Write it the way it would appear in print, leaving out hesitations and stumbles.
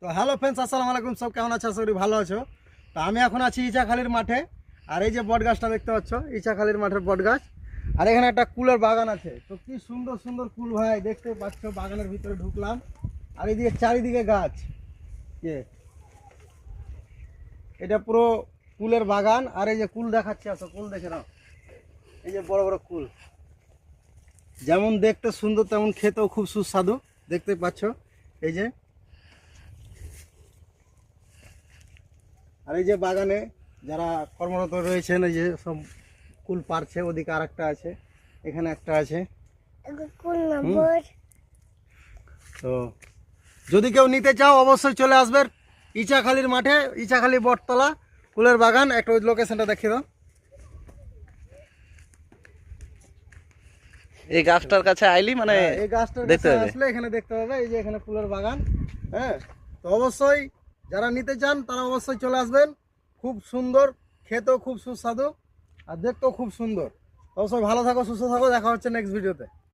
তো hello friends, আসসালামু আলাইকুম। সব কেমন আছো? আশা করি ভালো আছো। তো আমি এখন আছি ইচাখালির মাঠে। আর এই যে বট গাছটা দেখতে পাচ্ছ, ইচাখালির মাঠের বট গাছ। আর এখানে একটা কুলের বাগান আছে। তো কি সুন্দর সুন্দর কুল ভাই, দেখতে পাচ্ছ। বাগানের ভিতরে ঢুকলাম আর এইদিকে চারিদিকে গাছ। এটা পুরো কুলের বাগান। আর এই যে কুল দেখাচ্ছে, আসো কুল দেখে নাও। এই যে বড় বড় কুল, যেমন দেখতে সুন্দর তেমন খেতেও খুব সুস্বাদু। দেখতে পাচ্ছ এই যে। আর এই যে বাগানে যারা কর্মরত রয়েছেন, এই যে সব কুল পারছে। ওদিকে আর একটা আছে, এখানে একটা আছে। তো যদি কেউ নিতে চাও অবশ্যই চলে আসবে ইচাখালির মাঠে, ইচাখালি বটতলা কুলের বাগান। একটা ওই লোকেশনটা দেখিয়ে দাও। এই গাছটার কাছে আইলি মানে এই গাছটার দেখতে কাছে হবে। আসলে এখানে দেখতে হবে এই যে এখানে ফুলের বাগান। হ্যাঁ, তো অবশ্যই যারা নিতে চান তারা অবশ্যই চলে আসবেন। খুব সুন্দর, খেতেও খুব সুস্বাদু আর দেখতেও খুব সুন্দর। অবশ্যই ভালো থাকো, সুস্থ থাকো। দেখা হচ্ছে নেক্সট ভিডিওতে।